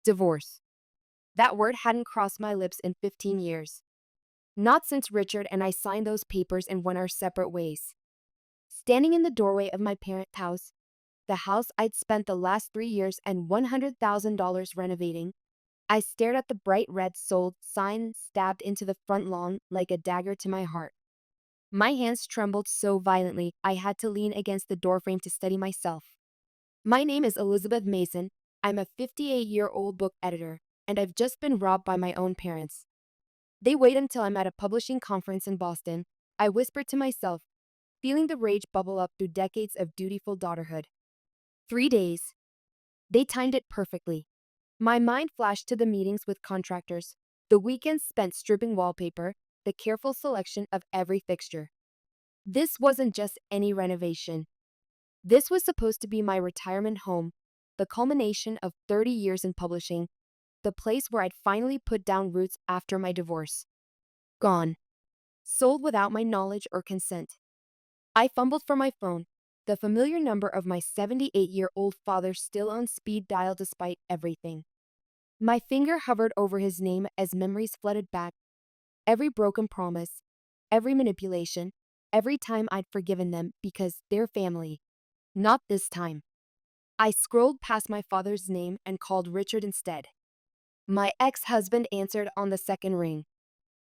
Divorce. That word hadn't crossed my lips in 15 years. Not since Richard and I signed those papers and went our separate ways. Standing in the doorway of my parents' house, the house I'd spent the last 3 years and $100,000 renovating, I stared at the bright red sold sign stabbed into the front lawn like a dagger to my heart. My hands trembled so violently I had to lean against the doorframe to steady myself. My name is Elizabeth Mason. I'm a 58-year-old book editor, and I've just been robbed by my own parents. They wait until I'm at a publishing conference in Boston, I whispered to myself, feeling the rage bubble up through decades of dutiful daughterhood. 3 days. They timed it perfectly. My mind flashed to the meetings with contractors, the weekends spent stripping wallpaper, the careful selection of every fixture. This wasn't just any renovation. This was supposed to be my retirement home, the culmination of 30 years in publishing, the place where I'd finally put down roots after my divorce. Gone. Sold without my knowledge or consent. I fumbled for my phone, the familiar number of my 78-year-old father still on speed dial despite everything. My finger hovered over his name as memories flooded back. Every broken promise, every manipulation, every time I'd forgiven them because they're family. Not this time. I scrolled past my father's name and called Richard instead. My ex-husband answered on the second ring.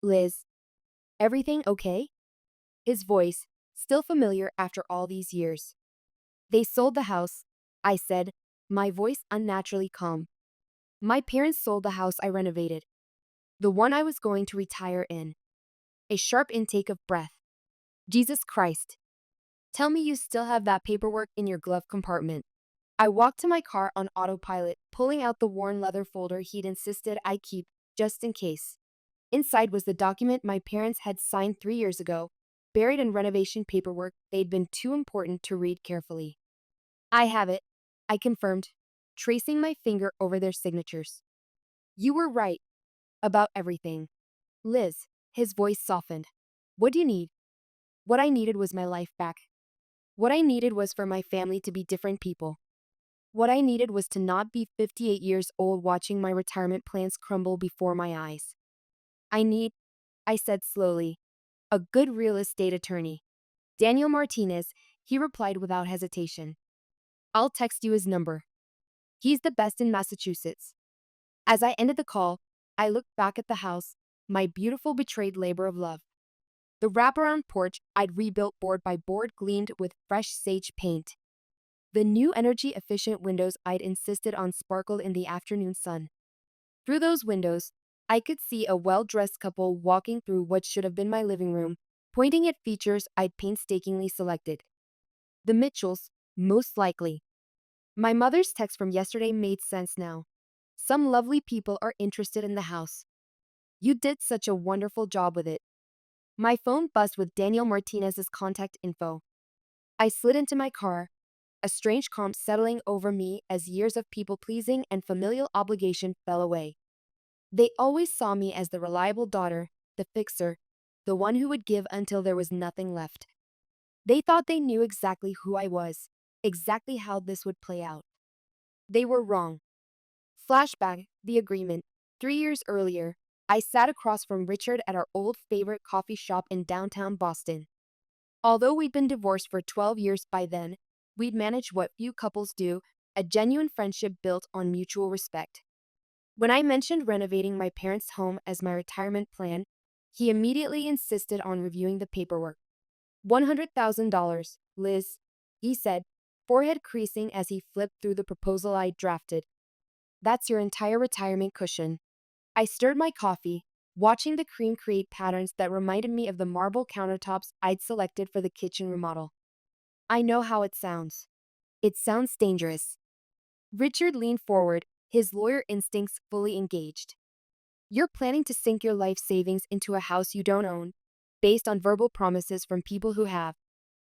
Liz, everything okay? His voice, still familiar after all these years. They sold the house, I said, my voice unnaturally calm. My parents sold the house I renovated, the one I was going to retire in. A sharp intake of breath. Jesus Christ. Tell me you still have that paperwork in your glove compartment. I walked to my car on autopilot, pulling out the worn leather folder he'd insisted I keep, just in case. Inside was the document my parents had signed 3 years ago, buried in renovation paperwork they'd been too important to read carefully. I have it, I confirmed, tracing my finger over their signatures. You were right. About everything. Liz, his voice softened. What do you need? What I needed was my life back. What I needed was for my family to be different people. What I needed was to not be 58 years old watching my retirement plans crumble before my eyes. I said slowly, a good real estate attorney. Daniel Martinez, he replied without hesitation. I'll text you his number. He's the best in Massachusetts. As I ended the call, I looked back at the house, my beautiful betrayed labor of love. The wraparound porch I'd rebuilt board by board gleamed with fresh sage paint. The new energy-efficient windows I'd insisted on sparkled in the afternoon sun. Through those windows, I could see a well-dressed couple walking through what should have been my living room, pointing at features I'd painstakingly selected. The Mitchells, most likely. My mother's text from yesterday made sense now. Some lovely people are interested in the house. You did such a wonderful job with it. My phone buzzed with Daniel Martinez's contact info. I slid into my car, a strange calm settling over me as years of people-pleasing and familial obligation fell away. They always saw me as the reliable daughter, the fixer, the one who would give until there was nothing left. They thought they knew exactly who I was, exactly how this would play out. They were wrong. Flashback, the agreement. 3 years earlier, I sat across from Richard at our old favorite coffee shop in downtown Boston. Although we'd been divorced for 12 years by then, we'd managed what few couples do, a genuine friendship built on mutual respect. When I mentioned renovating my parents' home as my retirement plan, he immediately insisted on reviewing the paperwork. $100,000, Liz, he said, forehead creasing as he flipped through the proposal I'd drafted. That's your entire retirement cushion. I stirred my coffee, watching the cream create patterns that reminded me of the marble countertops I'd selected for the kitchen remodel. I know how it sounds. It sounds dangerous. Richard leaned forward, his lawyer instincts fully engaged. You're planning to sink your life savings into a house you don't own, based on verbal promises from people who have.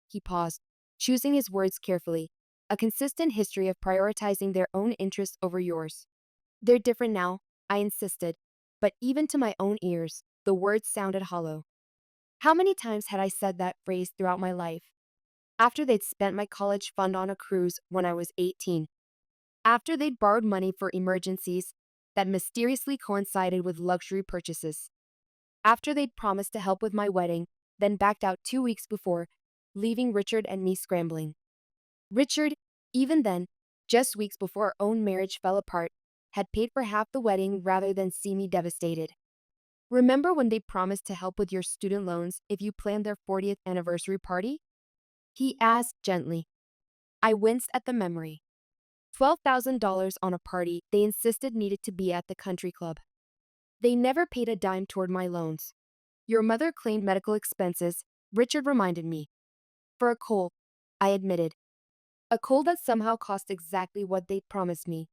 He paused, choosing his words carefully, a consistent history of prioritizing their own interests over yours. They're different now, I insisted, but even to my own ears, the words sounded hollow. How many times had I said that phrase throughout my life? After they'd spent my college fund on a cruise when I was 18. After they'd borrowed money for emergencies, that mysteriously coincided with luxury purchases. After they'd promised to help with my wedding, then backed out 2 weeks before, leaving Richard and me scrambling. Richard, even then, just weeks before our own marriage fell apart, had paid for half the wedding rather than see me devastated. Remember when they promised to help with your student loans if you planned their 40th anniversary party? He asked gently. I winced at the memory. $12,000 on a party they insisted needed to be at the country club. They never paid a dime toward my loans. Your mother claimed medical expenses, Richard reminded me. For a cold, I admitted. A cold that somehow cost exactly what they'd promised me.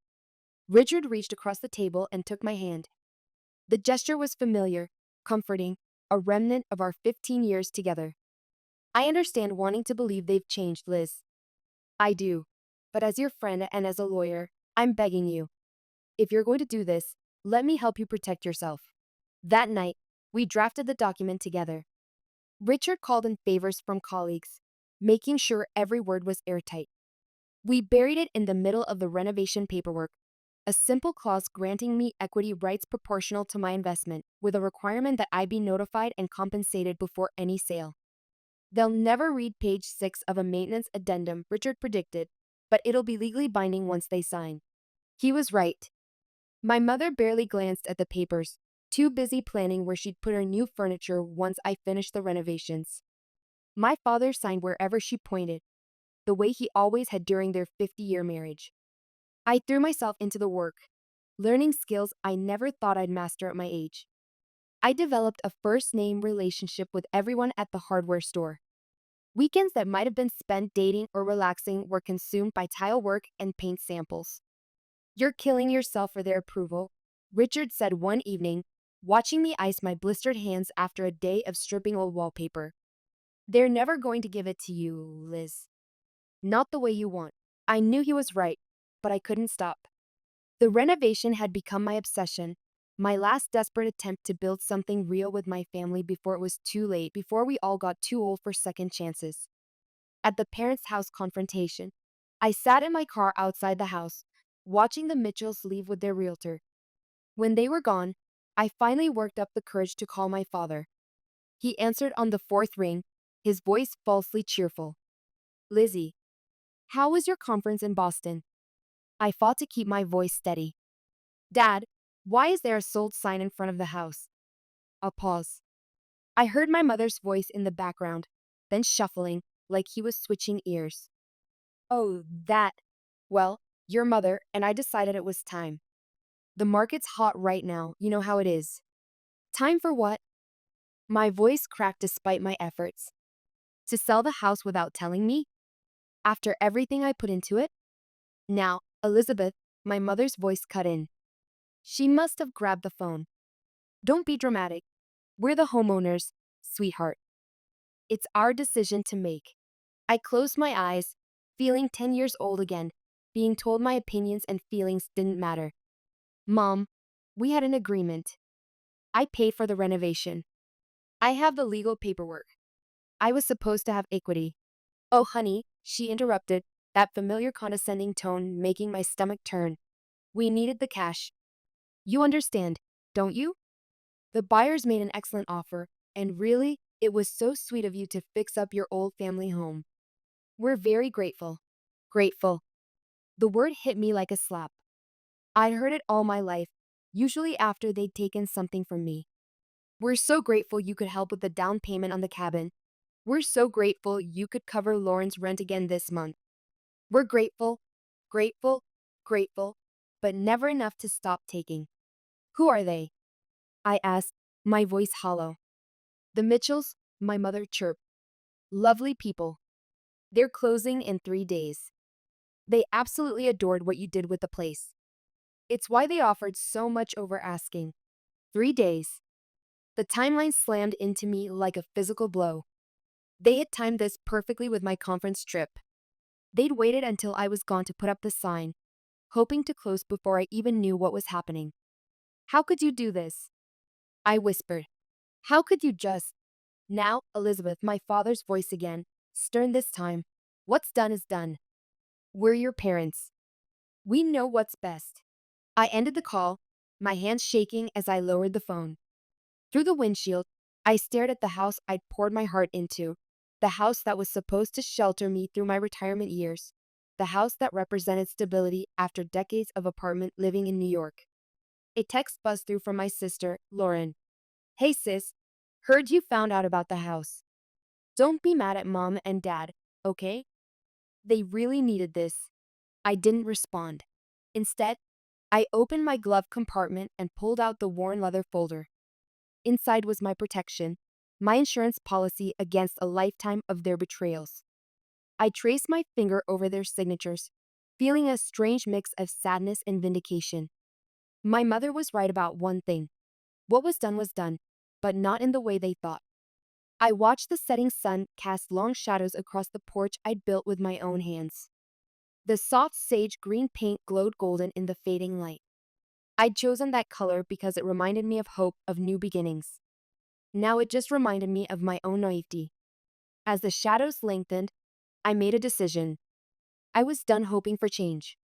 Richard reached across the table and took my hand. The gesture was familiar, comforting, a remnant of our 15 years together. I understand wanting to believe they've changed, Liz. I do. But as your friend and as a lawyer, I'm begging you. If you're going to do this, let me help you protect yourself. That night, we drafted the document together. Richard called in favors from colleagues, making sure every word was airtight. We buried it in the middle of the renovation paperwork, a simple clause granting me equity rights proportional to my investment, with a requirement that I be notified and compensated before any sale. They'll never read page 6 of a maintenance addendum, Richard predicted, but it'll be legally binding once they sign. He was right. My mother barely glanced at the papers, too busy planning where she'd put her new furniture once I finished the renovations. My father signed wherever she pointed, the way he always had during their 50-year marriage. I threw myself into the work, learning skills I never thought I'd master at my age. I developed a first-name relationship with everyone at the hardware store. Weekends that might have been spent dating or relaxing were consumed by tile work and paint samples. You're killing yourself for their approval, Richard said one evening, watching me ice my blistered hands after a day of stripping old wallpaper. They're never going to give it to you, Liz. Not the way you want. I knew he was right, but I couldn't stop. The renovation had become my obsession, my last desperate attempt to build something real with my family before it was too late, before we all got too old for second chances. At the parents' house confrontation, I sat in my car outside the house, watching the Mitchells leave with their realtor. When they were gone, I finally worked up the courage to call my father. He answered on the fourth ring, his voice falsely cheerful. Lizzie, how was your conference in Boston? I fought to keep my voice steady. Dad, why is there a sold sign in front of the house? A pause. I heard my mother's voice in the background, then shuffling, like he was switching ears. Oh, that. Well, your mother and I decided it was time. The market's hot right now, you know how it is. Time for what? My voice cracked despite my efforts. To sell the house without telling me? After everything I put into it? Now, Elizabeth, my mother's voice cut in. She must have grabbed the phone. Don't be dramatic. We're the homeowners, sweetheart. It's our decision to make. I closed my eyes, feeling 10 years old again, being told my opinions and feelings didn't matter. Mom, we had an agreement. I paid for the renovation. I have the legal paperwork. I was supposed to have equity. Oh, honey, she interrupted, that familiar condescending tone making my stomach turn. We needed the cash. You understand, don't you? The buyers made an excellent offer, and really, it was so sweet of you to fix up your old family home. We're very grateful. Grateful. The word hit me like a slap. I'd heard it all my life, usually after they'd taken something from me. We're so grateful you could help with the down payment on the cabin. We're so grateful you could cover Lauren's rent again this month. We're grateful, grateful, grateful, but never enough to stop taking. Who are they? I asked, my voice hollow. The Mitchells, my mother chirped. Lovely people. They're closing in 3 days. They absolutely adored what you did with the place. It's why they offered so much over asking. 3 days. The timeline slammed into me like a physical blow. They had timed this perfectly with my conference trip. They'd waited until I was gone to put up the sign, hoping to close before I even knew what was happening. How could you do this? I whispered. How could you just? Now, Elizabeth, my father's voice again, stern this time. What's done is done. We're your parents. We know what's best. I ended the call, my hands shaking as I lowered the phone. Through the windshield, I stared at the house I'd poured my heart into, the house that was supposed to shelter me through my retirement years, the house that represented stability after decades of apartment living in New York. A text buzzed through from my sister, Lauren. Hey sis, heard you found out about the house. Don't be mad at mom and dad, okay? They really needed this. I didn't respond. Instead, I opened my glove compartment and pulled out the worn leather folder. Inside was my protection, my insurance policy against a lifetime of their betrayals. I traced my finger over their signatures, feeling a strange mix of sadness and vindication. My mother was right about one thing. What was done, but not in the way they thought. I watched the setting sun cast long shadows across the porch I'd built with my own hands. The soft sage green paint glowed golden in the fading light. I'd chosen that color because it reminded me of hope, of new beginnings. Now it just reminded me of my own naivety. As the shadows lengthened, I made a decision. I was done hoping for change.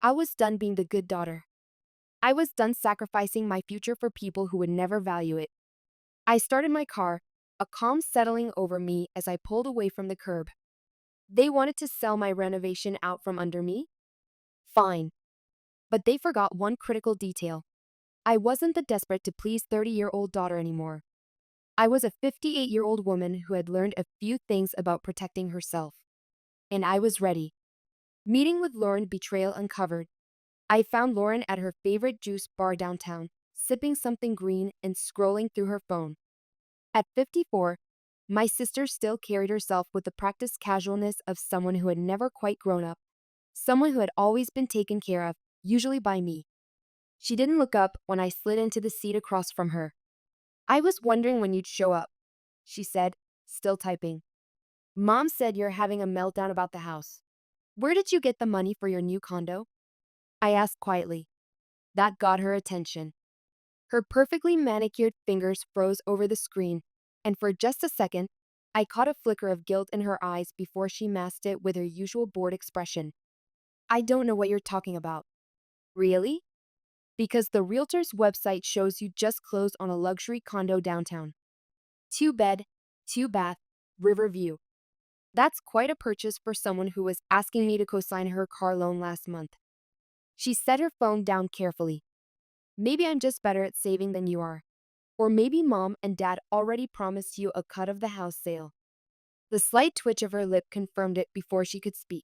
I was done being the good daughter. I was done sacrificing my future for people who would never value it. I started my car, a calm settling over me as I pulled away from the curb. They wanted to sell my renovation out from under me? Fine. But they forgot one critical detail. I wasn't the desperate to please 30-year-old daughter anymore. I was a 58-year-old woman who had learned a few things about protecting herself. And I was ready. Meeting with Lauren, betrayal uncovered. I found Lauren at her favorite juice bar downtown, sipping something green and scrolling through her phone. At 54, my sister still carried herself with the practiced casualness of someone who had never quite grown up, someone who had always been taken care of, usually by me. She didn't look up when I slid into the seat across from her. I was wondering when you'd show up, she said, still typing. Mom said you're having a meltdown about the house. Where did you get the money for your new condo? I asked quietly. That got her attention. Her perfectly manicured fingers froze over the screen, and for just a second, I caught a flicker of guilt in her eyes before she masked it with her usual bored expression. I don't know what you're talking about. Really? Because the realtor's website shows you just closed on a luxury condo downtown. 2 bed, 2 bath, river view. That's quite a purchase for someone who was asking me to co-sign her car loan last month. She set her phone down carefully. Maybe I'm just better at saving than you are. Or maybe mom and dad already promised you a cut of the house sale. The slight twitch of her lip confirmed it before she could speak.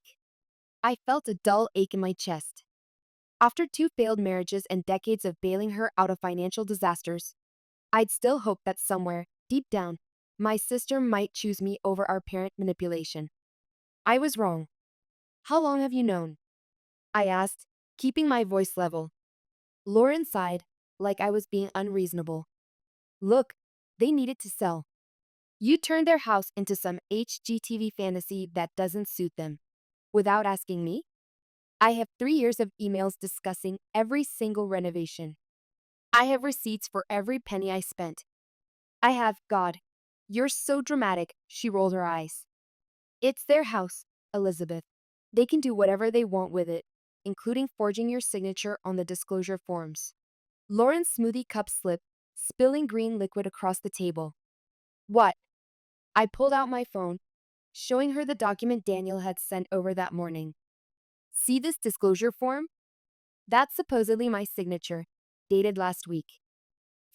I felt a dull ache in my chest. After 2 failed marriages and decades of bailing her out of financial disasters, I'd still hoped that somewhere, deep down, my sister might choose me over our parent manipulation. I was wrong. How long have you known? I asked, keeping my voice level. Lauren sighed, like I was being unreasonable. Look, they needed to sell. You turned their house into some HGTV fantasy that doesn't suit them. Without asking me? I have 3 years of emails discussing every single renovation. I have receipts for every penny I spent. I have, God. You're so dramatic, she rolled her eyes. It's their house, Elizabeth. They can do whatever they want with it, including forging your signature on the disclosure forms. Lauren's smoothie cup slipped, spilling green liquid across the table. What? I pulled out my phone, showing her the document Daniel had sent over that morning. See this disclosure form? That's supposedly my signature, dated last week.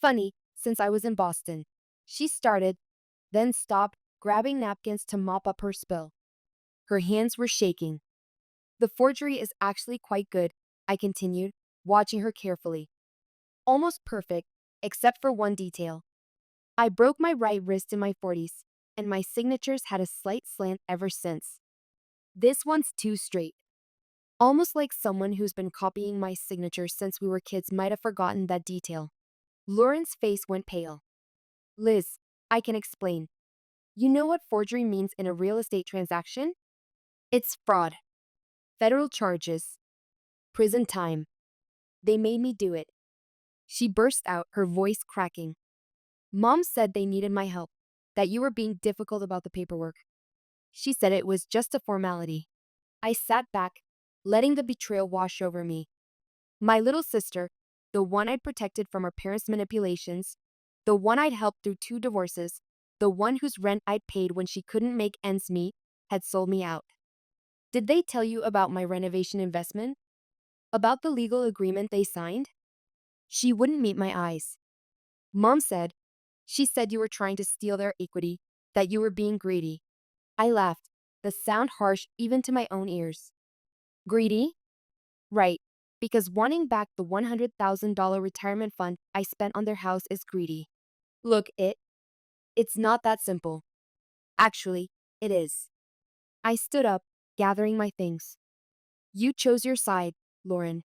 Funny, since I was in Boston. She started, then stopped, grabbing napkins to mop up her spill. Her hands were shaking. The forgery is actually quite good, I continued, watching her carefully. Almost perfect, except for one detail. I broke my right wrist in my 40s, and my signatures had a slight slant ever since. This one's too straight. Almost like someone who's been copying my signature since we were kids might have forgotten that detail. Lauren's face went pale. Liz, I can explain. You know what forgery means in a real estate transaction? It's fraud. Federal charges. Prison time. They made me do it. She burst out, her voice cracking. Mom said they needed my help, that you were being difficult about the paperwork. She said it was just a formality. I sat back, letting the betrayal wash over me. My little sister, the one I'd protected from her parents' manipulations, the one I'd helped through 2 divorces, the one whose rent I'd paid when she couldn't make ends meet, had sold me out. Did they tell you about my renovation investment? About the legal agreement they signed? She wouldn't meet my eyes. Mom said, she said you were trying to steal their equity, that you were being greedy. I laughed, the sound harsh even to my own ears. Greedy? Right, because wanting back the $100,000 retirement fund I spent on their house is greedy. Look, it's not that simple. Actually, it is. I stood up, gathering my things. You chose your side, Lauren.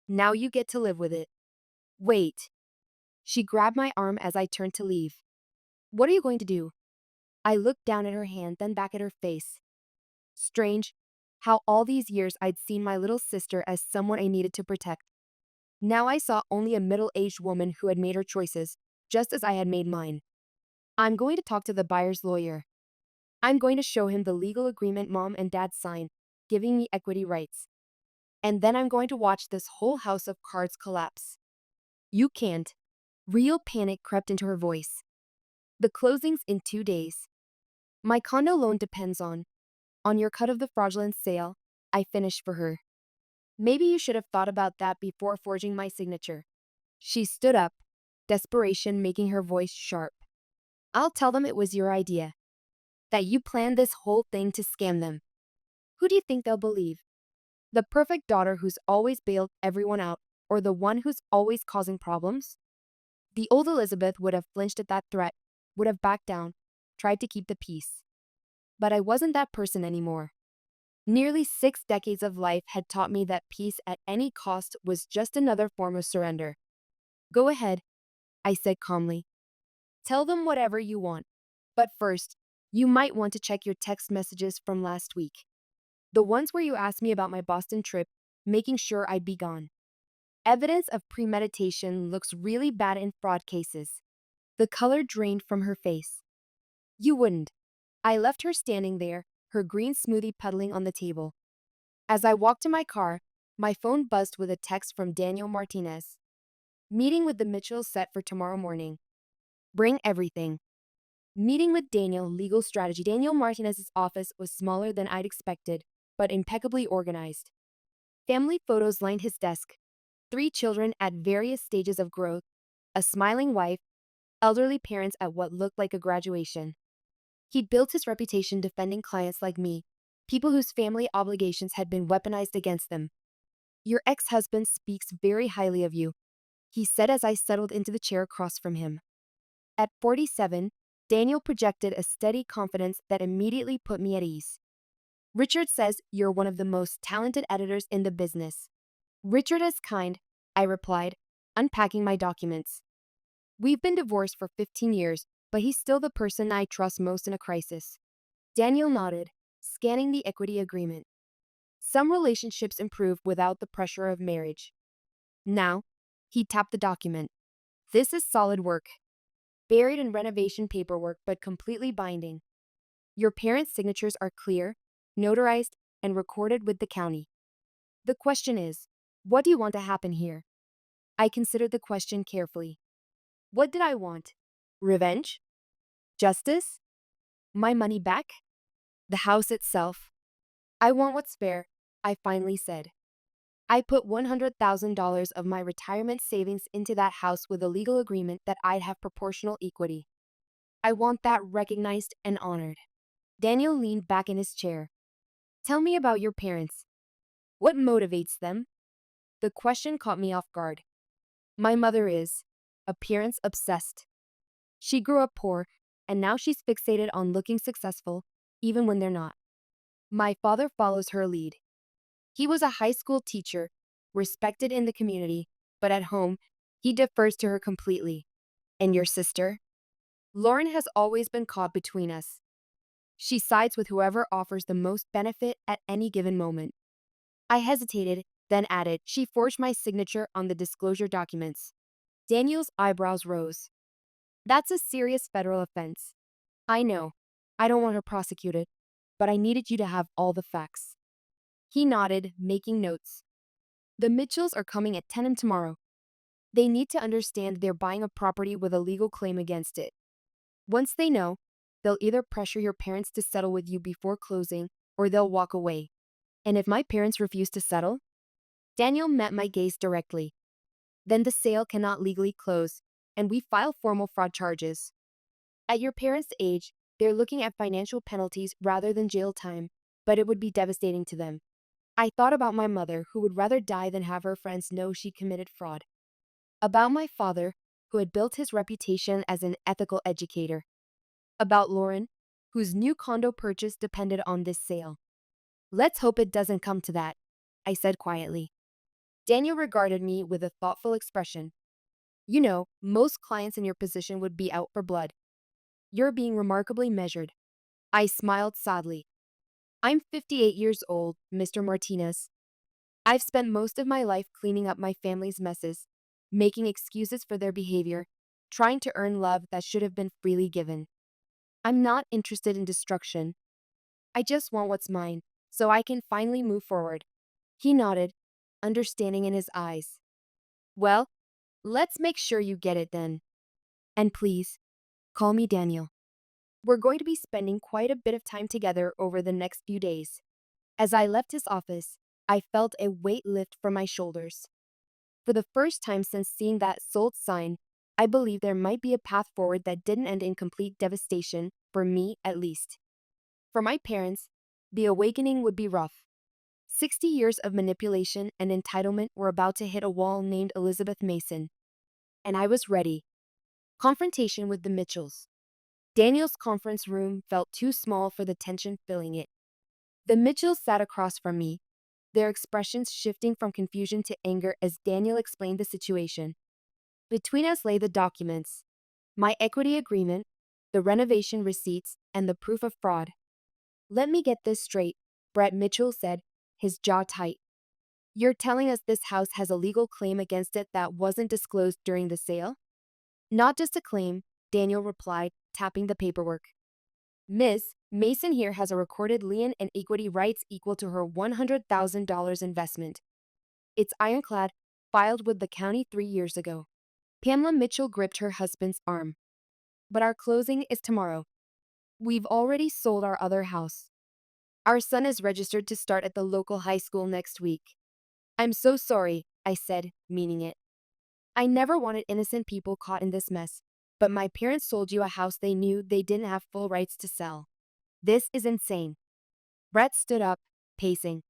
Now you get to live with it. Wait. She grabbed my arm as I turned to leave. What are you going to do? I looked down at her hand, then back at her face. Strange, how all these years I'd seen my little sister as someone I needed to protect. Now I saw only a middle-aged woman who had made her choices, just as I had made mine. I'm going to talk to the buyer's lawyer. I'm going to show him the legal agreement Mom and Dad signed, giving me equity rights. And then I'm going to watch this whole house of cards collapse. You can't. Real panic crept into her voice. The closing's in 2 days. My condo loan depends on your cut of the fraudulent sale I finished for her. Maybe you should have thought about that before forging my signature. She stood up, desperation making her voice sharp. I'll tell them it was your idea. That you planned this whole thing to scam them. Who do you think they'll believe? The perfect daughter who's always bailed everyone out, or the one who's always causing problems? The old Elizabeth would have flinched at that threat, would have backed down, tried to keep the peace. But I wasn't that person anymore. Nearly 6 decades of life had taught me that peace at any cost was just another form of surrender. Go ahead, I said calmly. Tell them whatever you want. But first, you might want to check your text messages from last week. The ones where you asked me about my Boston trip, making sure I'd be gone. Evidence of premeditation looks really bad in fraud cases. The color drained from her face. You wouldn't. I left her standing there, her green smoothie puddling on the table. As I walked to my car, my phone buzzed with a text from Daniel Martinez. Meeting with the Mitchells set for tomorrow morning. Bring everything. Meeting with Daniel, legal strategy. Daniel Martinez's office was smaller than I'd expected, but impeccably organized. Family photos lined his desk. 3 children at various stages of growth, a smiling wife, elderly parents at what looked like a graduation. He'd built his reputation defending clients like me, people whose family obligations had been weaponized against them. Your ex-husband speaks very highly of you, he said as I settled into the chair across from him. At 47, Daniel projected a steady confidence that immediately put me at ease. Richard says you're one of the most talented editors in the business. Richard is kind, I replied, unpacking my documents. We've been divorced for 15 years, but he's still the person I trust most in a crisis. Daniel nodded, scanning the equity agreement. Some relationships improve without the pressure of marriage. Now, he tapped the document. This is solid work. Buried in renovation paperwork, but completely binding. Your parents' signatures are clear, notarized, and recorded with the county. The question is, what do you want to happen here? I considered the question carefully. What did I want? Revenge? Justice? My money back? The house itself? I want what's fair, I finally said. I put $100,000 of my retirement savings into that house with a legal agreement that I'd have proportional equity. I want that recognized and honored. Daniel leaned back in his chair. Tell me about your parents. What motivates them? The question caught me off guard. My mother is appearance obsessed. She grew up poor, and now she's fixated on looking successful, even when they're not. My father follows her lead. He was a high school teacher, respected in the community, but at home, he defers to her completely. And your sister? Lauren has always been caught between us. She sides with whoever offers the most benefit at any given moment. I hesitated, then added, she forged my signature on the disclosure documents. Daniel's eyebrows rose. That's a serious federal offense. I know. I don't want her prosecuted, but I needed you to have all the facts. He nodded, making notes. The Mitchells are coming at 10 a.m. tomorrow. They need to understand they're buying a property with a legal claim against it. Once they know, they'll either pressure your parents to settle with you before closing, or they'll walk away. And if my parents refuse to settle? Daniel met my gaze directly. Then the sale cannot legally close, and we file formal fraud charges. At your parents' age, they're looking at financial penalties rather than jail time, but it would be devastating to them. I thought about my mother, who would rather die than have her friends know she committed fraud. About my father, who had built his reputation as an ethical educator. About Lauren, whose new condo purchase depended on this sale. Let's hope it doesn't come to that, I said quietly. Daniel regarded me with a thoughtful expression. You know, most clients in your position would be out for blood. You're being remarkably measured. I smiled sadly. I'm 58 years old, Mr. Martinez. I've spent most of my life cleaning up my family's messes, making excuses for their behavior, trying to earn love that should have been freely given. I'm not interested in destruction. I just want what's mine, so I can finally move forward. He nodded, understanding in his eyes. Well, let's make sure you get it then. And please, call me Daniel. We're going to be spending quite a bit of time together over the next few days. As I left his office, I felt a weight lift from my shoulders. For the first time since seeing that sold sign, I believed there might be a path forward that didn't end in complete devastation, for me at least. For my parents, the awakening would be rough. 60 years of manipulation and entitlement were about to hit a wall named Elizabeth Mason. And I was ready. Confrontation with the Mitchells. Daniel's conference room felt too small for the tension filling it. The Mitchells sat across from me, their expressions shifting from confusion to anger as Daniel explained the situation. Between us lay the documents, my equity agreement, the renovation receipts, and the proof of fraud. Let me get this straight, Brett Mitchell said, his jaw tight. You're telling us this house has a legal claim against it that wasn't disclosed during the sale? Not just a claim, Daniel replied, tapping the paperwork. Ms. Mason here has a recorded lien and equity rights equal to her $100,000 investment. It's ironclad, filed with the county 3 years ago. Pamela Mitchell gripped her husband's arm. But our closing is tomorrow. We've already sold our other house. Our son is registered to start at the local high school next week. I'm so sorry, I said, meaning it. I never wanted innocent people caught in this mess, but my parents sold you a house they knew they didn't have full rights to sell. This is insane. Brett stood up, pacing.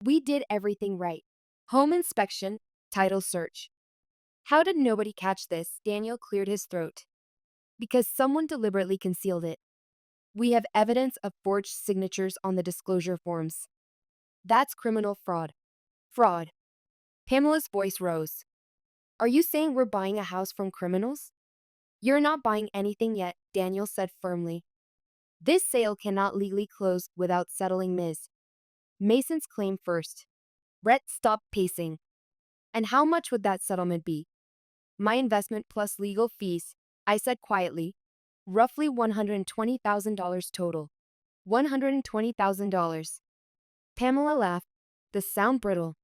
We did everything right. Home inspection, title search. How did nobody catch this? Daniel cleared his throat. Because someone deliberately concealed it. We have evidence of forged signatures on the disclosure forms. That's criminal fraud. Fraud. Pamela's voice rose. Are you saying we're buying a house from criminals? You're not buying anything yet, Daniel said firmly. This sale cannot legally close without settling Ms. Mason's claim first. Brett stopped pacing. And how much would that settlement be? My investment plus legal fees, I said quietly. Roughly $120,000 total. $120,000. Pamela laughed, the sound brittle.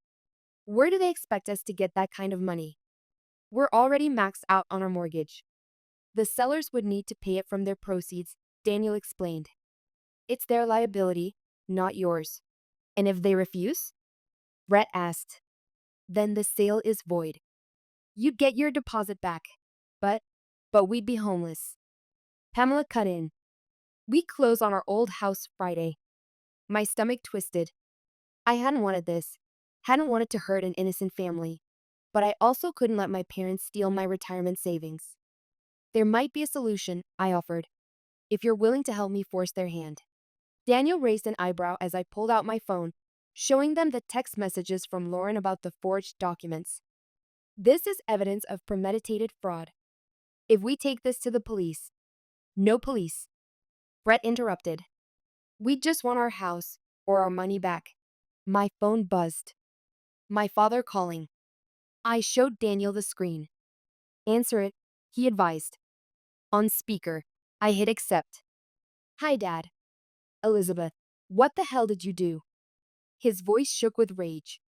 Where do they expect us to get that kind of money? We're already maxed out on our mortgage. The sellers would need to pay it from their proceeds, Daniel explained. It's their liability, not yours. And if they refuse? Brett asked. Then the sale is void. You'd get your deposit back. But we'd be homeless. Pamela cut in. We close on our old house Friday. My stomach twisted. I hadn't wanted this. Hadn't wanted to hurt an innocent family. But I also couldn't let my parents steal my retirement savings. There might be a solution, I offered, if you're willing to help me force their hand. Daniel raised an eyebrow as I pulled out my phone, showing them the text messages from Lauren about the forged documents. This is evidence of premeditated fraud. If we take this to the police. No police. Brett interrupted. We just want our house, or our money back. My phone buzzed. My father calling. I showed Daniel the screen. Answer it, he advised. On speaker, I hit accept. Hi, Dad. Elizabeth, what the hell did you do? His voice shook with rage.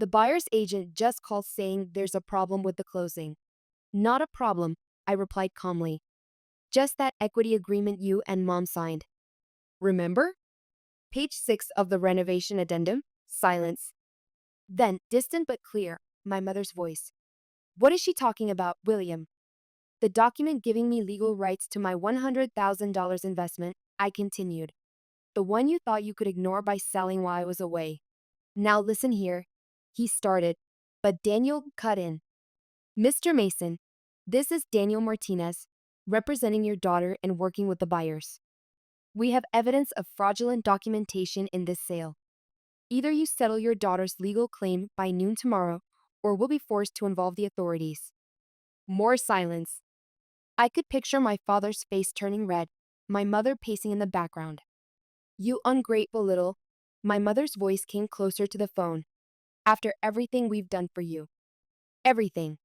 The buyer's agent just called saying there's a problem with the closing. Not a problem, I replied calmly. Just that equity agreement you and Mom signed. Remember? Page 6 of the renovation addendum. Silence. Then, distant but clear, my mother's voice. What is she talking about, William? The document giving me legal rights to my $100,000 investment, I continued. The one you thought you could ignore by selling while I was away. Now listen here, he started, but Daniel cut in. Mr. Mason, this is Daniel Martinez, representing your daughter and working with the buyers. We have evidence of fraudulent documentation in this sale. Either you settle your daughter's legal claim by noon tomorrow, or we'll be forced to involve the authorities. More silence. I could picture my father's face turning red, my mother pacing in the background. You ungrateful little. My mother's voice came closer to the phone. After everything we've done for you. Everything.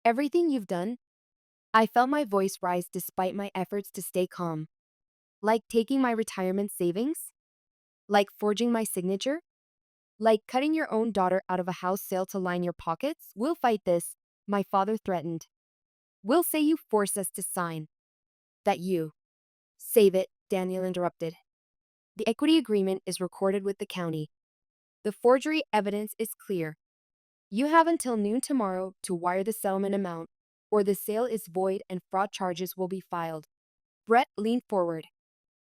Everything you've done? I felt my voice rise despite my efforts to stay calm. Like taking my retirement savings? Like forging my signature? Like cutting your own daughter out of a house sale to line your pockets? We'll fight this, my father threatened. We'll say you forced us to sign. That you. Save it, Daniel interrupted. The equity agreement is recorded with the county. The forgery evidence is clear. You have until noon tomorrow to wire the settlement amount, or the sale is void and fraud charges will be filed. Brett leaned forward.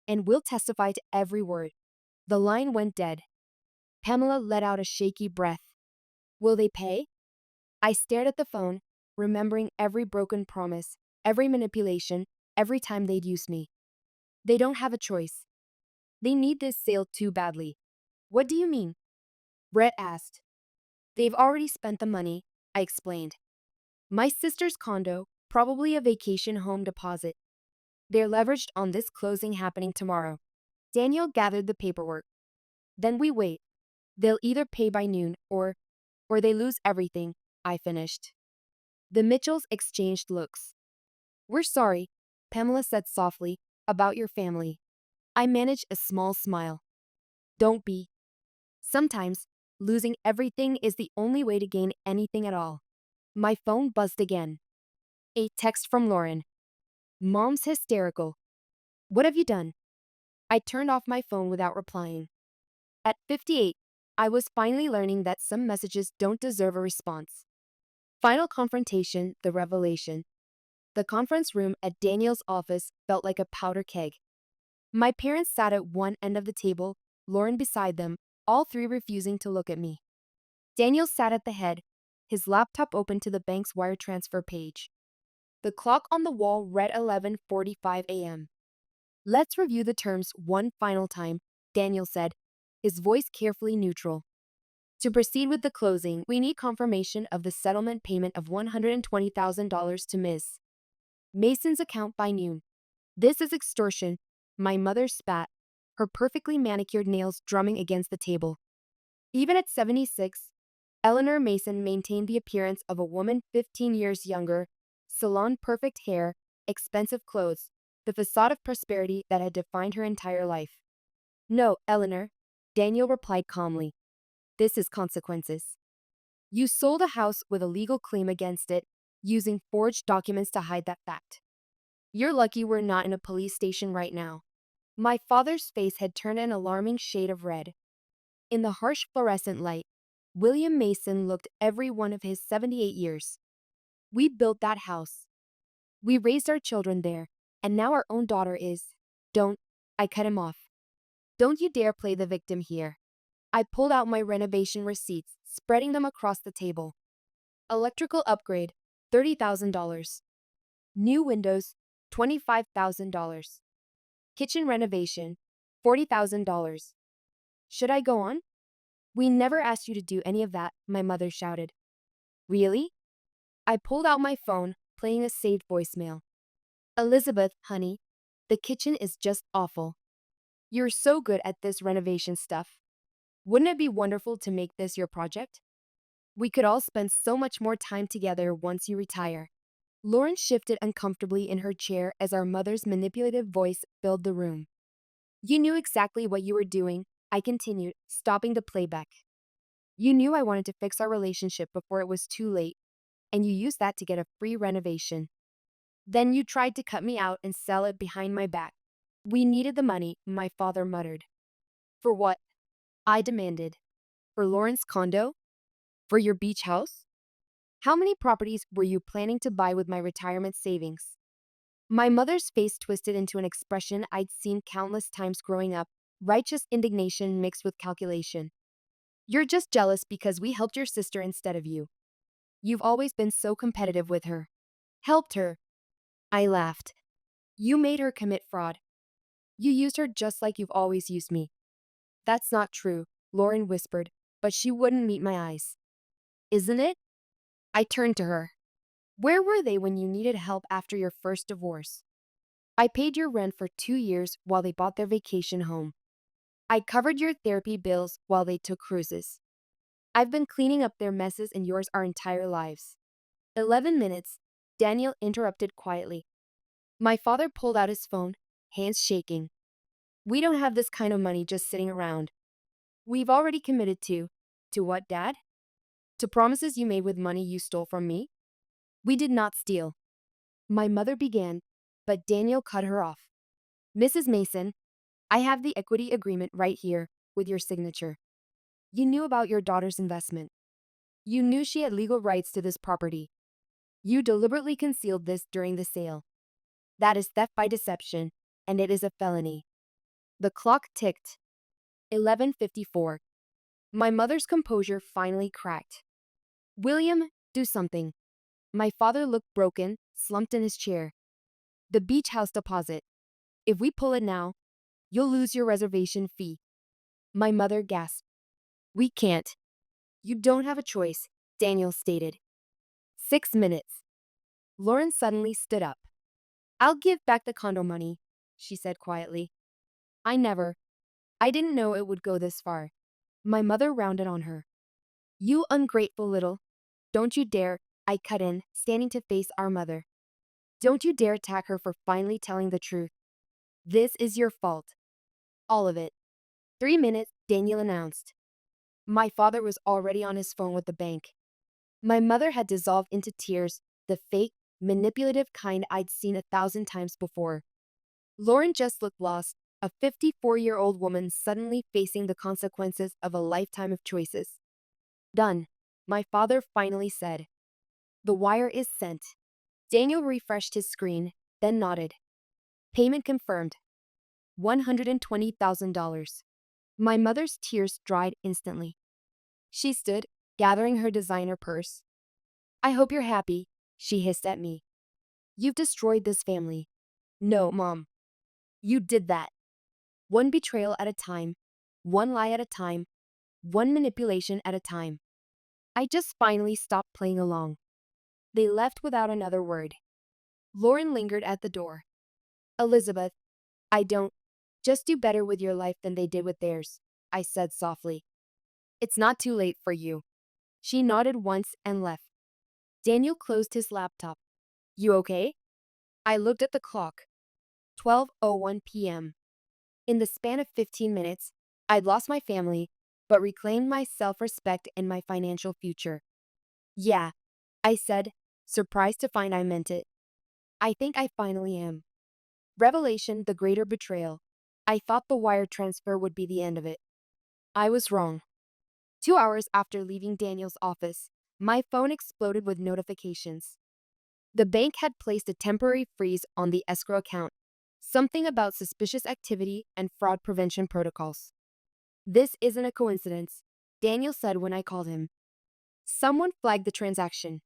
And we'll testify to every word. The line went dead. Pamela let out a shaky breath. Will they pay? I stared at the phone, remembering every broken promise, every manipulation, every time they'd used me. They don't have a choice. They need this sale too badly. What do you mean? Brett asked. They've already spent the money, I explained. My sister's condo, probably a vacation home deposit. They're leveraged on this closing happening tomorrow. Daniel gathered the paperwork. Then we wait. They'll either pay by noon or they lose everything, I finished. The Mitchells exchanged looks. We're sorry, Pamela said softly, about your family. I managed a small smile. Don't be. Sometimes, losing everything is the only way to gain anything at all. My phone buzzed again. A text from Lauren. Mom's hysterical. What have you done? I turned off my phone without replying. At 58, I was finally learning that some messages don't deserve a response. Final confrontation, the revelation. The conference room at Daniel's office felt like a powder keg. My parents sat at one end of the table, Lauren beside them, all three refusing to look at me. Daniel sat at the head, his laptop open to the bank's wire transfer page. The clock on the wall read 11:45 a.m. Let's review the terms one final time, Daniel said, his voice carefully neutral. To proceed with the closing, we need confirmation of the settlement payment of $120,000 to Ms. Mason's account by noon. This is extortion, my mother spat, her perfectly manicured nails drumming against the table. Even at 76, Eleanor Mason maintained the appearance of a woman 15 years younger, salon-perfect hair, expensive clothes, the facade of prosperity that had defined her entire life. No, Eleanor, Daniel replied calmly. This is consequences. You sold a house with a legal claim against it, using forged documents to hide that fact. You're lucky we're not in a police station right now. My father's face had turned an alarming shade of red. In the harsh fluorescent light, William Mason looked every one of his 78 years. We built that house. We raised our children there, and now our own daughter is. Don't, I cut him off. Don't you dare play the victim here. I pulled out my renovation receipts, spreading them across the table. Electrical upgrade, $30,000. New windows, $25,000. Kitchen renovation, $40,000. Should I go on? We never asked you to do any of that, my mother shouted. Really? I pulled out my phone, playing a saved voicemail. Elizabeth, honey, the kitchen is just awful. You're so good at this renovation stuff. Wouldn't it be wonderful to make this your project? We could all spend so much more time together once you retire. Lauren shifted uncomfortably in her chair as our mother's manipulative voice filled the room. You knew exactly what you were doing, I continued, stopping the playback. You knew I wanted to fix our relationship before it was too late, and you used that to get a free renovation. Then you tried to cut me out and sell it behind my back. We needed the money, my father muttered. For what? I demanded. For Lauren's condo? For your beach house? How many properties were you planning to buy with my retirement savings? My mother's face twisted into an expression I'd seen countless times growing up, righteous indignation mixed with calculation. You're just jealous because we helped your sister instead of you. You've always been so competitive with her. Helped her. I laughed. You made her commit fraud. You used her just like you've always used me. That's not true, Lauren whispered, but she wouldn't meet my eyes. Isn't it? I turned to her. Where were they when you needed help after your first divorce? I paid your rent for 2 years while they bought their vacation home. I covered your therapy bills while they took cruises. I've been cleaning up their messes and yours our entire lives. 11 minutes, Daniel interrupted quietly. My father pulled out his phone, hands shaking. We don't have this kind of money just sitting around. We've already committed to what, Dad? To promises you made with money you stole from me? We did not steal. My mother began, but Daniel cut her off. Mrs. Mason, I have the equity agreement right here with your signature. You knew about your daughter's investment. You knew she had legal rights to this property. You deliberately concealed this during the sale. That is theft by deception, and it is a felony. The clock ticked. 11:54. My mother's composure finally cracked. William, do something. My father looked broken, slumped in his chair. The beach house deposit. If we pull it now, you'll lose your reservation fee. My mother gasped. We can't. You don't have a choice, Daniel stated. 6 minutes. Lauren suddenly stood up. I'll give back the condo money, she said quietly. I never. I didn't know it would go this far. My mother rounded on her. You ungrateful little. Don't you dare, I cut in, standing to face our mother. Don't you dare attack her for finally telling the truth. This is your fault. All of it. 3 minutes, Daniel announced. My father was already on his phone with the bank. My mother had dissolved into tears, the fake, manipulative kind I'd seen 1,000 times before. Lauren just looked lost, a 54-year-old woman suddenly facing the consequences of a lifetime of choices. Done, my father finally said. The wire is sent. Daniel refreshed his screen, then nodded. Payment confirmed. $120,000. My mother's tears dried instantly. She stood, gathering her designer purse. I hope you're happy, she hissed at me. You've destroyed this family. No, Mom. You did that. One betrayal at a time, one lie at a time, one manipulation at a time. I just finally stopped playing along. They left without another word. Lauren lingered at the door. Elizabeth, I don't. Just do better with your life than they did with theirs, I said softly. It's not too late for you. She nodded once and left. Daniel closed his laptop. You okay? I looked at the clock. 12:01 p.m. In the span of 15 minutes, I'd lost my family, but reclaimed my self-respect and my financial future. Yeah, I said, surprised to find I meant it. I think I finally am. Revelation, the greater betrayal. I thought the wire transfer would be the end of it. I was wrong. 2 hours after leaving Daniel's office, my phone exploded with notifications. The bank had placed a temporary freeze on the escrow account, something about suspicious activity and fraud prevention protocols. This isn't a coincidence, Daniel said when I called him. Someone flagged the transaction.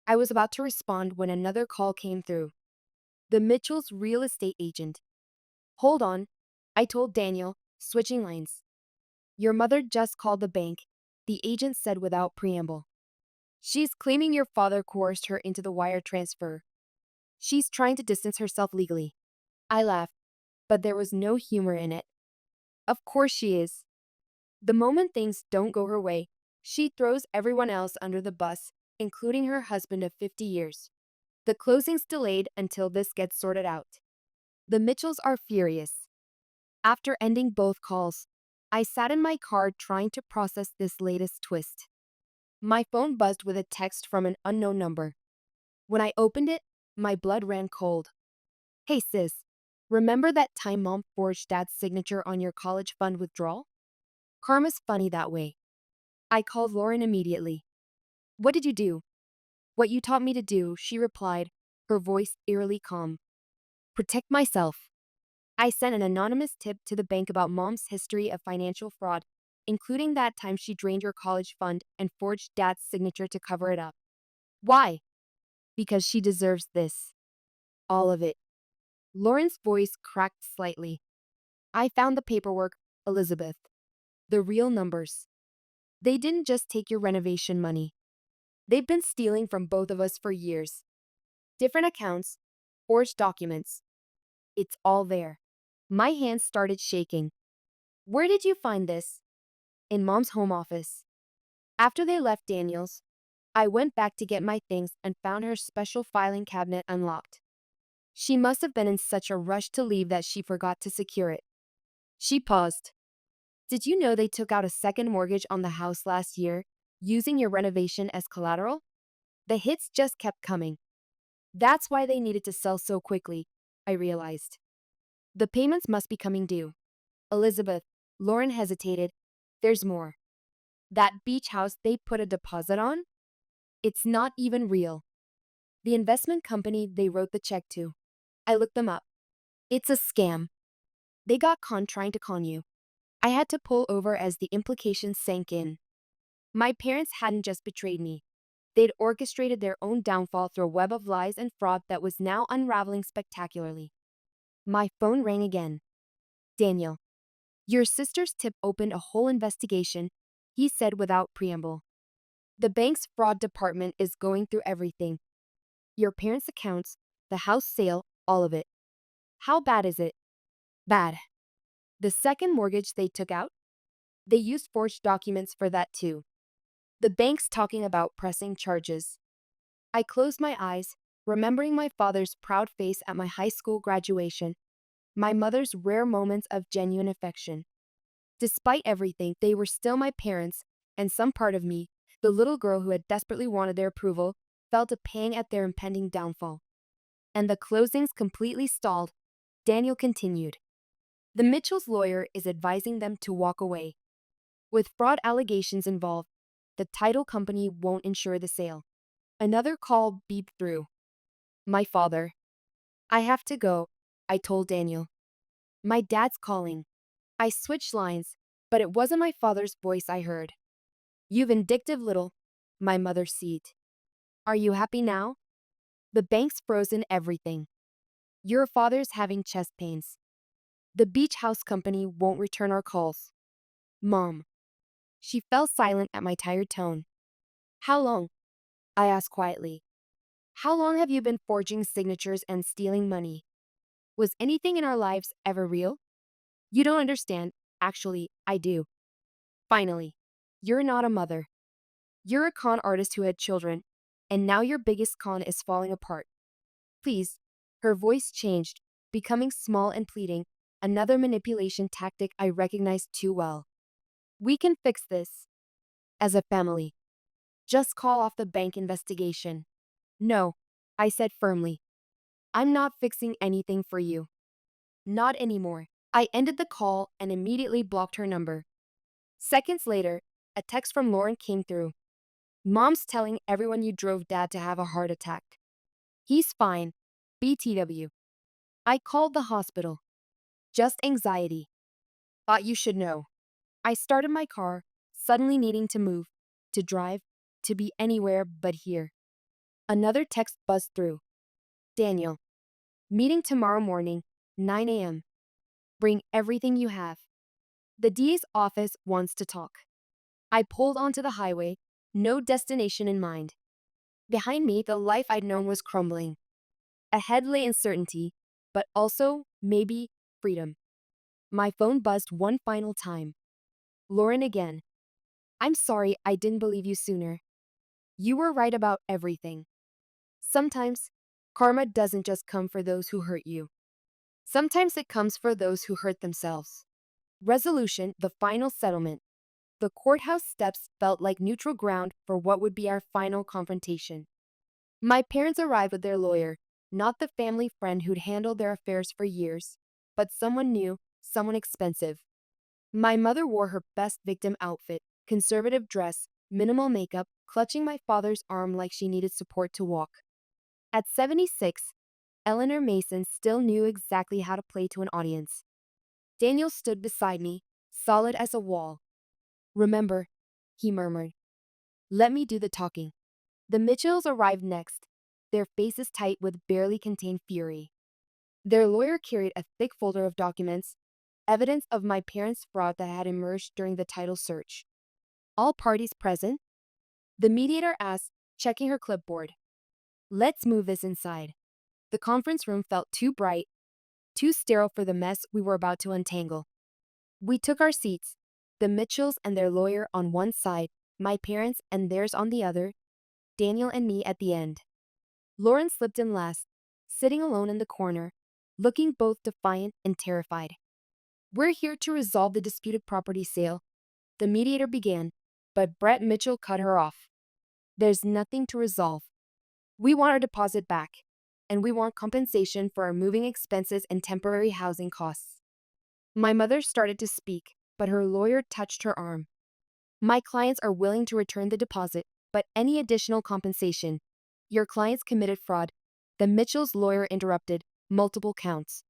I was about to respond when another call came through. The Mitchells' real estate agent. Hold on, I told Daniel, switching lines. Your mother just called the bank, the agent said without preamble. She's claiming your father coerced her into the wire transfer. She's trying to distance herself legally. I laughed, but there was no humor in it. Of course she is. The moment things don't go her way, she throws everyone else under the bus, including her husband of 50 years. The closing's delayed until this gets sorted out. The Mitchells are furious. After ending both calls, I sat in my car trying to process this latest twist. My phone buzzed with a text from an unknown number. When I opened it, my blood ran cold. Hey sis, remember that time mom forged dad's signature on your college fund withdrawal? Karma's funny that way. I called Lauren immediately. What did you do? What you taught me to do, she replied, her voice eerily calm. Protect myself. I sent an anonymous tip to the bank about mom's history of financial fraud, including that time she drained your college fund and forged dad's signature to cover it up. Why? Because she deserves this. All of it. Lauren's voice cracked slightly. I found the paperwork, Elizabeth. The real numbers. They didn't just take your renovation money. They've been stealing from both of us for years. Different accounts, forged documents. It's all there. My hands started shaking. Where did you find this? In mom's home office. After they left Daniel's, I went back to get my things and found her special filing cabinet unlocked. She must have been in such a rush to leave that she forgot to secure it. She paused. Did you know they took out a second mortgage on the house last year, using your renovation as collateral? The hits just kept coming. That's why they needed to sell so quickly, I realized. The payments must be coming due. Elizabeth, Lauren hesitated. There's more. That beach house they put a deposit on? It's not even real. The investment company they wrote the check to. I looked them up. It's a scam. They got conned trying to con you. I had to pull over as the implications sank in. My parents hadn't just betrayed me. They'd orchestrated their own downfall through a web of lies and fraud that was now unraveling spectacularly. My phone rang again. Daniel, your sister's tip opened a whole investigation, he said without preamble. The bank's fraud department is going through everything. Your parents' accounts, the house sale, all of it. How bad is it? Bad. The second mortgage they took out? They used forged documents for that too. The bank's talking about pressing charges. I closed my eyes, remembering my father's proud face at my high school graduation, my mother's rare moments of genuine affection. Despite everything, they were still my parents, and some part of me, the little girl who had desperately wanted their approval, felt a pang at their impending downfall. And the closings completely stalled. Daniel continued. The Mitchell's lawyer is advising them to walk away. With fraud allegations involved, the title company won't insure the sale. Another call beeped through. My father. I have to go, I told Daniel. My dad's calling. I switched lines, but it wasn't my father's voice I heard. You vindictive little, my mother seethed. Are you happy now? The bank's frozen everything. Your father's having chest pains. The beach house company won't return our calls. Mom. She fell silent at my tired tone. How long? I asked quietly. How long have you been forging signatures and stealing money? Was anything in our lives ever real? You don't understand. Actually, I do. Finally, you're not a mother. You're a con artist who had children, and now your biggest con is falling apart. Please. Her voice changed, becoming small and pleading, another manipulation tactic I recognized too well. We can fix this. As a family. Just call off the bank investigation. No, I said firmly. I'm not fixing anything for you. Not anymore. I ended the call and immediately blocked her number. Seconds later, a text from Lauren came through. Mom's telling everyone you drove dad to have a heart attack. He's fine. BTW. I called the hospital. Just anxiety. Thought you should know. I started my car, suddenly needing to move, to drive, to be anywhere but here. Another text buzzed through. Daniel. Meeting tomorrow morning, 9 a.m. Bring everything you have. The DA's office wants to talk. I pulled onto the highway, no destination in mind. Behind me, the life I'd known was crumbling. Ahead lay uncertainty, but also, maybe, freedom. My phone buzzed one final time. Lauren again. I'm sorry I didn't believe you sooner. You were right about everything. Sometimes, karma doesn't just come for those who hurt you. Sometimes it comes for those who hurt themselves. Resolution, the final settlement. The courthouse steps felt like neutral ground for what would be our final confrontation. My parents arrived with their lawyer, not the family friend who'd handled their affairs for years, but someone new, someone expensive. My mother wore her best victim outfit, conservative dress, minimal makeup, clutching my father's arm like she needed support to walk. At 76, Eleanor Mason still knew exactly how to play to an audience. Daniel stood beside me, solid as a wall. "Remember," he murmured. "Let me do the talking." The Mitchells arrived next, their faces tight with barely contained fury. Their lawyer carried a thick folder of documents, evidence of my parents' fraud that had emerged during the title search. "All parties present?" the mediator asked, checking her clipboard. "Let's move this inside." The conference room felt too bright, too sterile for the mess we were about to untangle. We took our seats, the Mitchells and their lawyer on one side, my parents and theirs on the other, Daniel and me at the end. Lauren slipped in last, sitting alone in the corner, looking both defiant and terrified. "We're here to resolve the disputed property sale," the mediator began, but Brett Mitchell cut her off. "There's nothing to resolve. We want our deposit back, and we want compensation for our moving expenses and temporary housing costs." My mother started to speak, but her lawyer touched her arm. "My clients are willing to return the deposit, but any additional compensation. Your clients committed fraud," the Mitchell's lawyer interrupted, "multiple counts.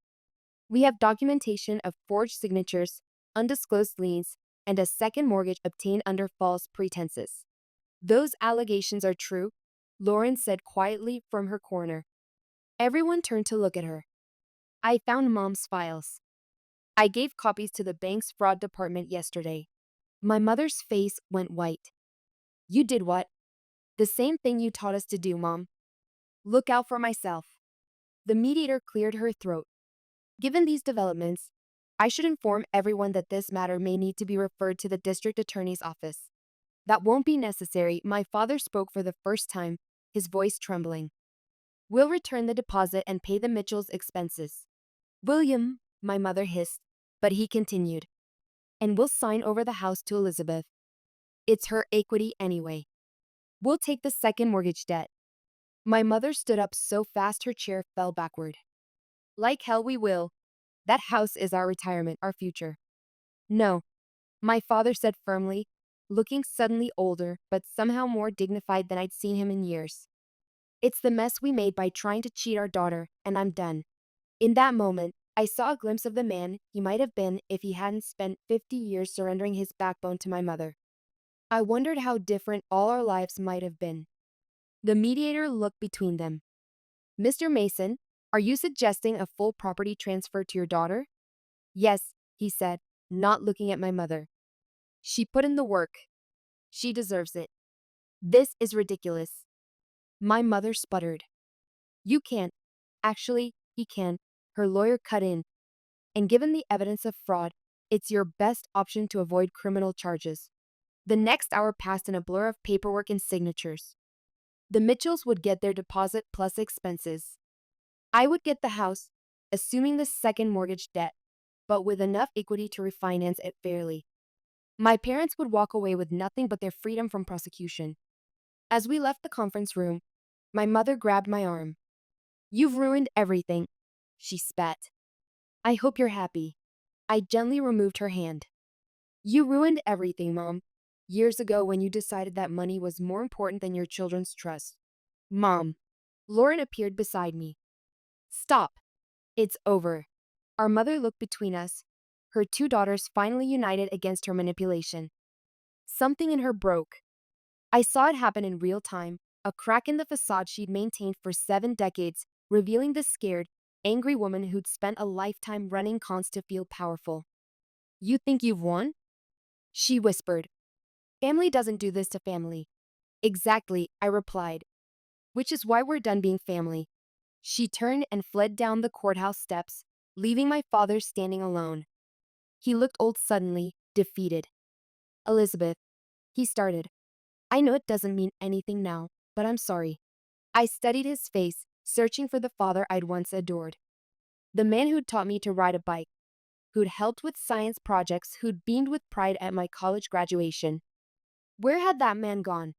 We have documentation of forged signatures, undisclosed liens, and a second mortgage obtained under false pretenses." "Those allegations are true," Lauren said quietly from her corner. Everyone turned to look at her. "I found Mom's files. I gave copies to the bank's fraud department yesterday." My mother's face went white. "You did what?" "The same thing you taught us to do, Mom. Look out for myself." The mediator cleared her throat. "Given these developments, I should inform everyone that this matter may need to be referred to the district attorney's office." "That won't be necessary," my father spoke for the first time, his voice trembling. "We'll return the deposit and pay the Mitchells' expenses." "William," my mother hissed, but he continued, "and we'll sign over the house to Elizabeth. It's her equity anyway. We'll take the second mortgage debt." My mother stood up so fast her chair fell backward. "Like hell we will. That house is our retirement, our future." "No," my father said firmly, looking suddenly older but somehow more dignified than I'd seen him in years. "It's the mess we made by trying to cheat our daughter, and I'm done." In that moment, I saw a glimpse of the man he might have been if he hadn't spent 50 years surrendering his backbone to my mother. I wondered how different all our lives might have been. The mediator looked between them. "Mr. Mason, are you suggesting a full property transfer to your daughter?" "Yes," he said, not looking at my mother. "She put in the work. She deserves it." "This is ridiculous." My mother sputtered. "You can't." "Actually, he can," her lawyer cut in. "And given the evidence of fraud, it's your best option to avoid criminal charges." The next hour passed in a blur of paperwork and signatures. The Mitchells would get their deposit plus expenses. I would get the house, assuming the second mortgage debt, but with enough equity to refinance it fairly. My parents would walk away with nothing but their freedom from prosecution. As we left the conference room, my mother grabbed my arm. "You've ruined everything," she spat. "I hope you're happy." I gently removed her hand. "You ruined everything, Mom. Years ago when you decided that money was more important than your children's trust." "Mom." Lauren appeared beside me. "Stop. It's over." Our mother looked between us, her two daughters finally united against her manipulation. Something in her broke. I saw it happen in real time, a crack in the facade she'd maintained for 7 decades, revealing the scared, angry woman who'd spent a lifetime running cons to feel powerful. "You think you've won?" she whispered. "Family doesn't do this to family." "Exactly," I replied. "Which is why we're done being family." She turned and fled down the courthouse steps, leaving my father standing alone. He looked old suddenly, defeated. "Elizabeth," he started. "I know it doesn't mean anything now, but I'm sorry." I studied his face, searching for the father I'd once adored. The man who'd taught me to ride a bike. who'd helped with science projects, who'd beamed with pride at my college graduation. Where had that man gone?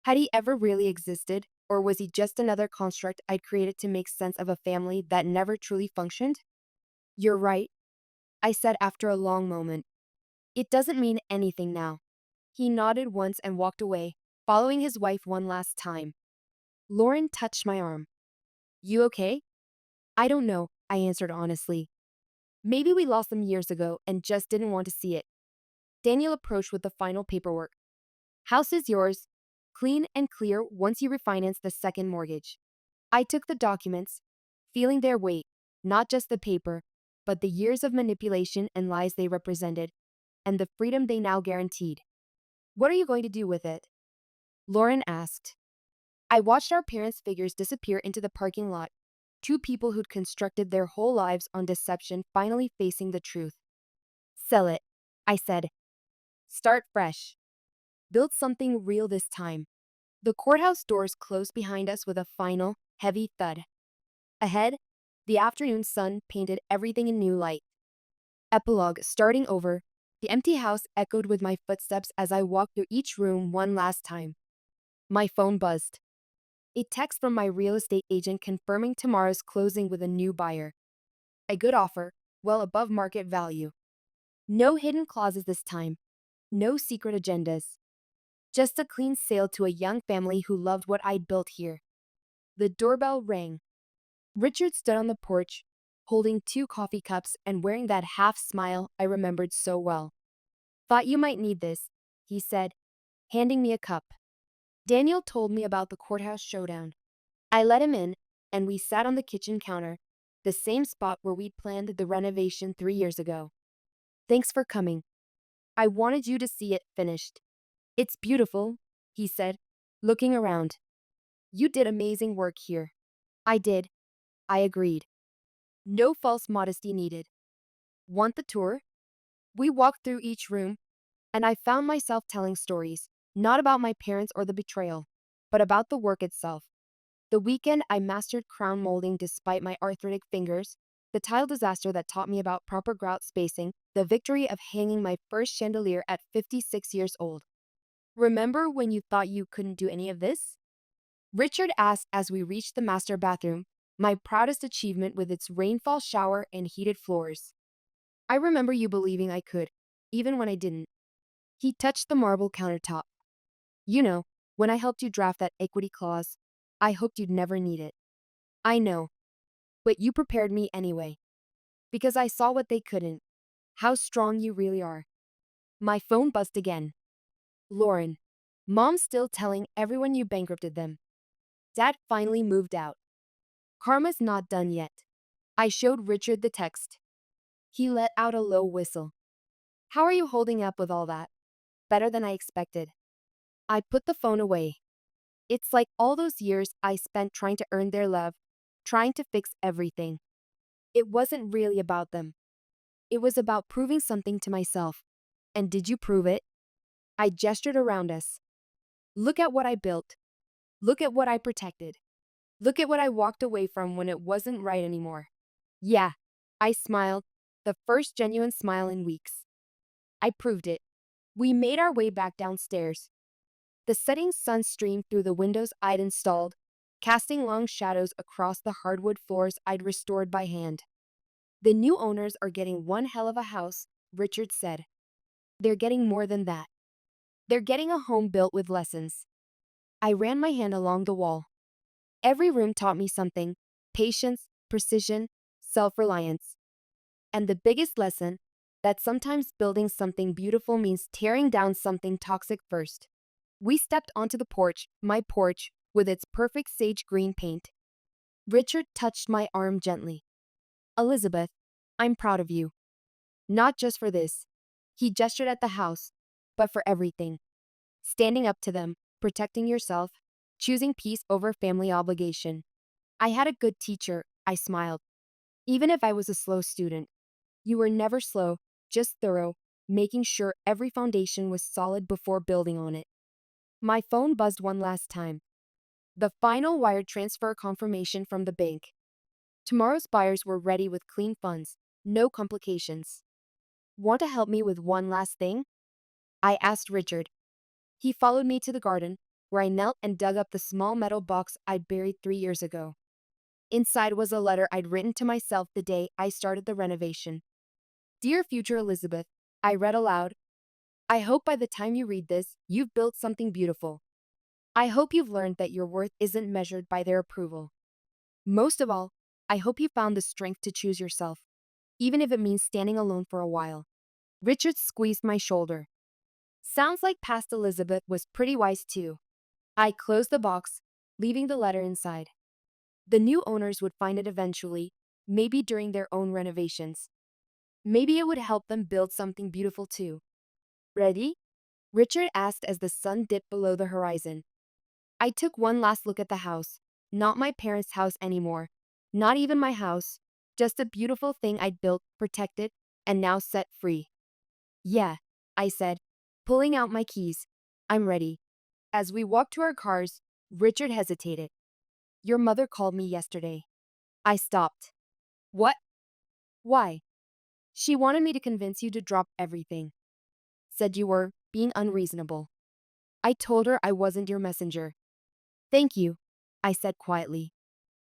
Had he ever really existed, or was he just another construct I'd created to make sense of a family that never truly functioned? You're right, I said after a long moment. It doesn't mean anything now. He nodded once and walked away, following his wife one last time. Lauren touched my arm. You okay? I don't know, I answered honestly. Maybe we lost them years ago and just didn't want to see it. Daniel approached with the final paperwork. House is yours, clean and clear once you refinance the second mortgage. I took the documents, feeling their weight, not just the paper, but the years of manipulation and lies they represented, and the freedom they now guaranteed. What are you going to do with it? Lauren asked. I watched our parents' figures disappear into the parking lot, two people who'd constructed their whole lives on deception finally facing the truth. Sell it, I said. Start fresh. Build something real this time. The courthouse doors closed behind us with a final, heavy thud. Ahead, the afternoon sun painted everything in new light. Epilogue starting over, the empty house echoed with my footsteps as I walked through each room one last time. My phone buzzed. A text from my real estate agent confirming tomorrow's closing with a new buyer. A good offer, well above market value. No hidden clauses this time. No secret agendas. Just a clean sale to a young family who loved what I'd built here. The doorbell rang. Richard stood on the porch, holding two coffee cups and wearing that half smile I remembered so well. Thought you might need this, he said, handing me a cup. Daniel told me about the courthouse showdown. I let him in, and we sat on the kitchen counter, the same spot where we'd planned the renovation 3 years ago. Thanks for coming. I wanted you to see it finished. It's beautiful, he said, looking around. You did amazing work here. I did. I agreed. No false modesty needed. Want the tour? We walked through each room, and I found myself telling stories, not about my parents or the betrayal, but about the work itself. The weekend I mastered crown molding despite my arthritic fingers, the tile disaster that taught me about proper grout spacing, the victory of hanging my first chandelier at 56 years old. Remember when you thought you couldn't do any of this? Richard asked as we reached the master bathroom, my proudest achievement with its rainfall shower and heated floors. I remember you believing I could, even when I didn't. He touched the marble countertop. You know, when I helped you draft that equity clause, I hoped you'd never need it. I know, but you prepared me anyway. Because I saw what they couldn't. How strong you really are. My phone buzzed again. Lauren, Mom's still telling everyone you bankrupted them. Dad finally moved out. Karma's not done yet. I showed Richard the text. He let out a low whistle. How are you holding up with all that? Better than I expected. I put the phone away. It's like all those years I spent trying to earn their love, trying to fix everything. It wasn't really about them. It was about proving something to myself. And did you prove it? I gestured around us. Look at what I built. Look at what I protected. Look at what I walked away from when it wasn't right anymore. Yeah, I smiled, the first genuine smile in weeks. I proved it. We made our way back downstairs. The setting sun streamed through the windows I'd installed, casting long shadows across the hardwood floors I'd restored by hand. The new owners are getting one hell of a house, Richard said. They're getting more than that. They're getting a home built with lessons. I ran my hand along the wall. Every room taught me something: patience, precision, self-reliance. And the biggest lesson, that sometimes building something beautiful means tearing down something toxic first. We stepped onto the porch, my porch, with its perfect sage green paint. Richard touched my arm gently. Elizabeth, I'm proud of you. Not just for this. He gestured at the house, but for everything. Standing up to them, protecting yourself, choosing peace over family obligation. I had a good teacher, I smiled. Even if I was a slow student. You were never slow, just thorough, making sure every foundation was solid before building on it. My phone buzzed one last time. The final wire transfer confirmation from the bank. Tomorrow's buyers were ready with clean funds, No complications. Want to help me with one last thing? I asked Richard. He followed me to the garden, where I knelt and dug up the small metal box I'd buried 3 years ago. Inside was a letter I'd written to myself the day I started the renovation. Dear future Elizabeth, I read aloud. I hope by the time you read this, you've built something beautiful. I hope you've learned that your worth isn't measured by their approval. Most of all, I hope you found the strength to choose yourself, even if it means standing alone for a while. Richard squeezed my shoulder. Sounds like past Elizabeth was pretty wise too. I closed the box, leaving the letter inside. The new owners would find it eventually, maybe during their own renovations. Maybe it would help them build something beautiful too. Ready? Richard asked as the sun dipped below the horizon. I took one last look at the house. Not my parents' house anymore. Not even my house. Just a beautiful thing I'd built, protected, and now set free. Yeah, I said, pulling out my keys. I'm ready. As we walked to our cars, Richard hesitated. Your mother called me yesterday. I stopped. What? Why? She wanted me to convince you to drop everything. Said you were being unreasonable. I told her I wasn't your messenger. Thank you, I said quietly.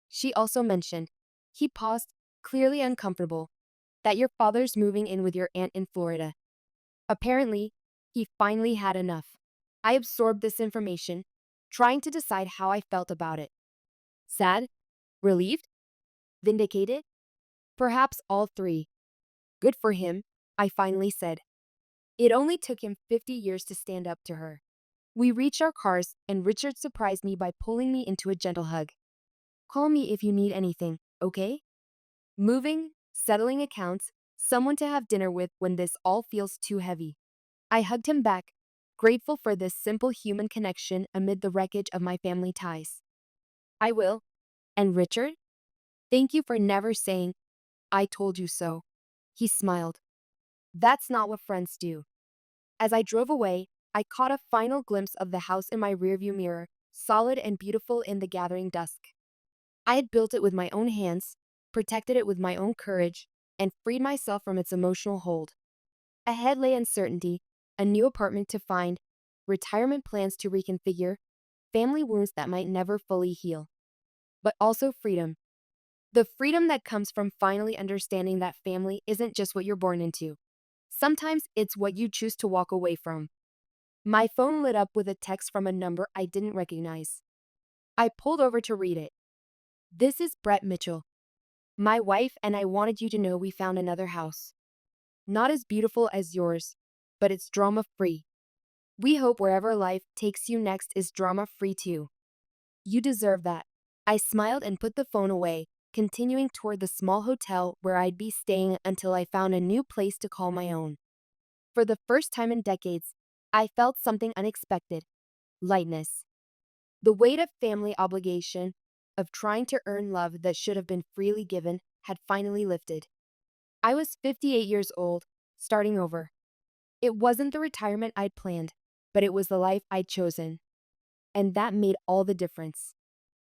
She also mentioned, he paused, clearly uncomfortable, that your father's moving in with your aunt in Florida. Apparently, he finally had enough. I absorbed this information, trying to decide how I felt about it. Sad? Relieved? Vindicated? Perhaps all three. Good for him, I finally said. It only took him 50 years to stand up to her. We reached our cars, and Richard surprised me by pulling me into a gentle hug. Call me if you need anything, okay? Moving, settling accounts, someone to have dinner with when this all feels too heavy. I hugged him back, grateful for this simple human connection amid the wreckage of my family ties. I will. And Richard? Thank you for never saying, I told you so. He smiled. That's not what friends do. As I drove away, I caught a final glimpse of the house in my rearview mirror, solid and beautiful in the gathering dusk. I had built it with my own hands, protected it with my own courage, and freed myself from its emotional hold. Ahead lay uncertainty, a new apartment to find, retirement plans to reconfigure, family wounds that might never fully heal. But also freedom. The freedom that comes from finally understanding that family isn't just what you're born into. Sometimes it's what you choose to walk away from. My phone lit up with a text from a number I didn't recognize. I pulled over to read it. This is Brett Mitchell. My wife and I wanted you to know we found another house. Not as beautiful as yours, but it's drama-free. We hope wherever life takes you next is drama-free too. You deserve that. I smiled and put the phone away, continuing toward the small hotel where I'd be staying until I found a new place to call my own. For the first time in decades, I felt something unexpected: lightness. The weight of family obligation, of trying to earn love that should have been freely given, had finally lifted. I was 58 years old, starting over. It wasn't the retirement I'd planned, but it was the life I'd chosen. And that made all the difference.